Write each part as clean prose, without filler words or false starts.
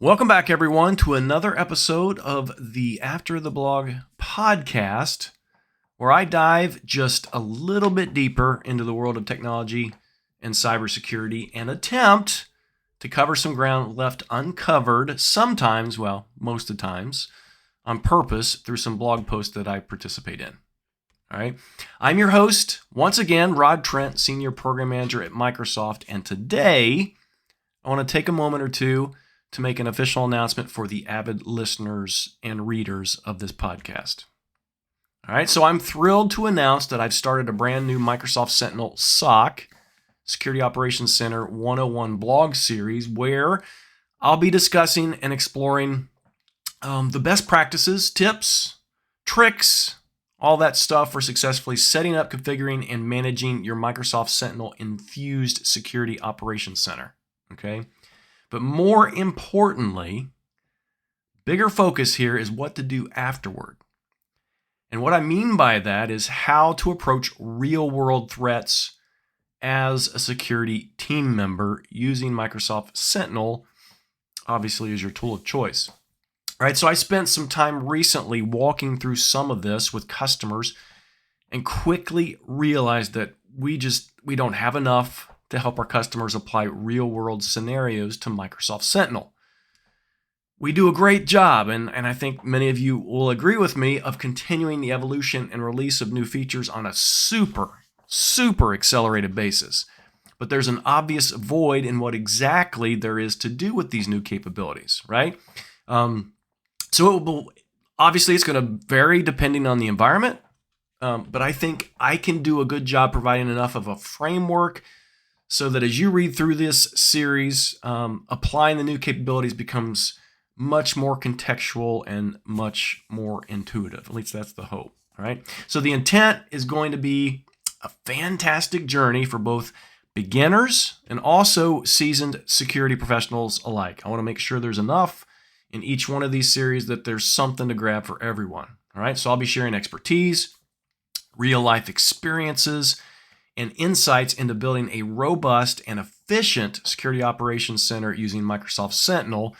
Welcome back, everyone, to another episode of the After the Blog podcast, where I dive just a little bit deeper into the world of technology and cybersecurity and attempt to cover some ground left uncovered sometimes, well, most of the times, on purpose through some blog posts that I participate in. All right. I'm your host, once again, Rod Trent, Senior Program Manager at Microsoft, and today I want to take a moment or two to make an official announcement for the avid listeners and readers of this podcast. All right, so I'm thrilled to announce that I've started a brand new Microsoft Sentinel SOC, Security Operations Center 101 blog series, where I'll be discussing and exploring the best practices, tips, tricks, all that stuff for successfully setting up, configuring, and managing your Microsoft Sentinel infused Security Operations Center. Okay. But more importantly, bigger focus here is what to do afterward. And what I mean by that is how to approach real-world threats as a security team member using Microsoft Sentinel, obviously, as your tool of choice. All right, so I spent some time recently walking through some of this with customers and quickly realized that we don't have enough to help our customers apply real-world scenarios to Microsoft Sentinel. We do a great job, and I think many of you will agree with me, of continuing the evolution and release of new features on a super accelerated basis. But there's an obvious void in what exactly there is to do with these new capabilities, right? So obviously it's going to vary depending on the environment, but I think I can do a good job providing enough of a framework so that as you read through this series, applying the new capabilities becomes much more contextual and much more intuitive. At least that's the hope. All right. So the intent is going to be a fantastic journey for both beginners and also seasoned security professionals alike. I want to make sure there's enough in each one of these series that there's something to grab for everyone. All right. So I'll be sharing expertise, real life experiences, and insights into building a robust and efficient security operations center using Microsoft Sentinel.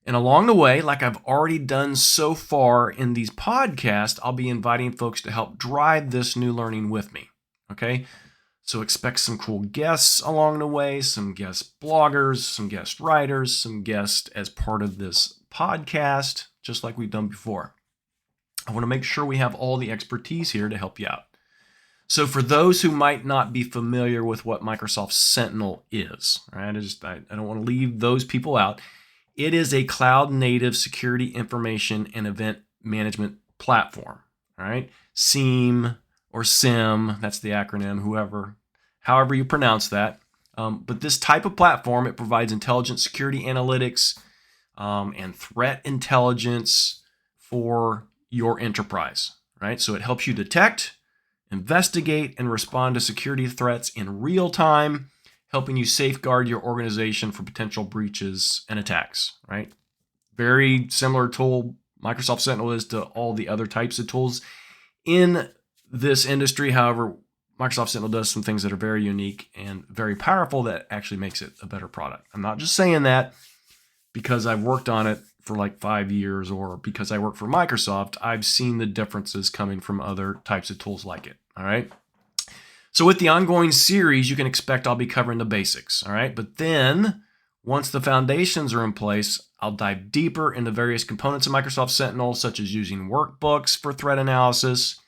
And along the way, like I've already done so far in these podcasts, I'll be inviting folks to help drive this new learning with me. Okay? So expect some cool guests along the way, some guest bloggers, some guest writers, some guests as part of this podcast, just like we've done before. I want to make sure we have all the expertise here to help you out. So for those who might not be familiar with what Microsoft Sentinel is, right? I don't want to leave those people out. It is a cloud-native security information and event management platform, all right? SIEM or SIM, that's the acronym, however you pronounce that. But this type of platform, it provides intelligent security analytics and threat intelligence for your enterprise, right? So it helps you detect, investigate, and respond to security threats in real time, helping you safeguard your organization for potential breaches and attacks, right? Very similar tool Microsoft Sentinel is to all the other types of tools in this industry. However, Microsoft Sentinel does some things that are very unique and very powerful that actually makes it a better product. I'm not just saying that because I've worked on it for like 5 years or because I work for Microsoft. I've seen the differences coming from other types of tools like it. All right. So with the ongoing series, you can expect I'll be covering the basics. All right. But then once the foundations are in place, I'll dive deeper into various components of Microsoft Sentinel, such as using workbooks for threat analysis,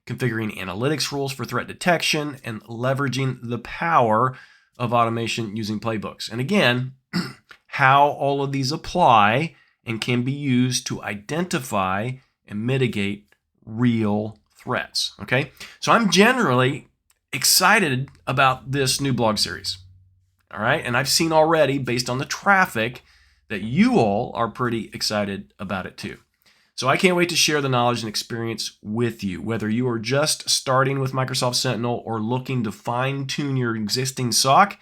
configuring analytics rules for threat detection, and leveraging the power of automation using playbooks. And again, how all of these apply and can be used to identify and mitigate real threats. Okay, so I'm generally excited about this new blog series. All right, and I've seen already, based on the traffic, that you all are pretty excited about it too. So I can't wait to share the knowledge and experience with you, whether you are just starting with Microsoft Sentinel or looking to fine-tune your existing SOC.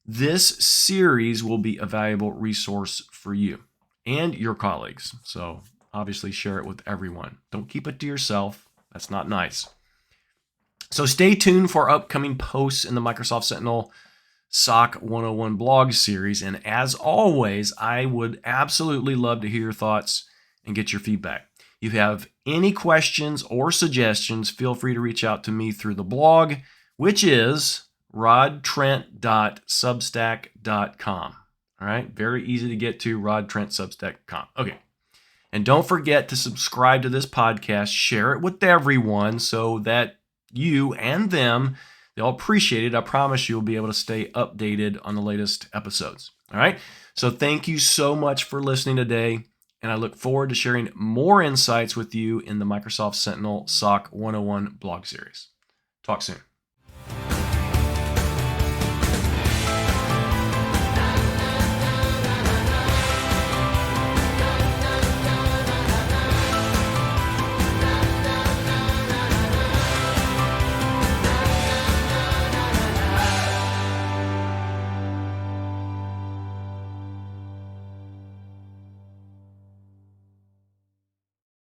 This series will be a valuable resource for you and your colleagues. So obviously share it with everyone. Don't keep it to yourself. That's not nice. So stay tuned for upcoming posts in the Microsoft Sentinel SOC 101 blog series. And as always, I would absolutely love to hear your thoughts and get your feedback. If you have any questions or suggestions, feel free to reach out to me through the blog, which is rodtrent.substack.com. All right, very easy to get to, rodtrentsubstack.com. Okay. And don't forget to subscribe to this podcast, share it with everyone so that you and them, they'll appreciate it. I promise you'll be able to stay updated on the latest episodes. All right. So thank you so much for listening today. And I look forward to sharing more insights with you in the Microsoft Sentinel SOC 101 blog series. Talk soon.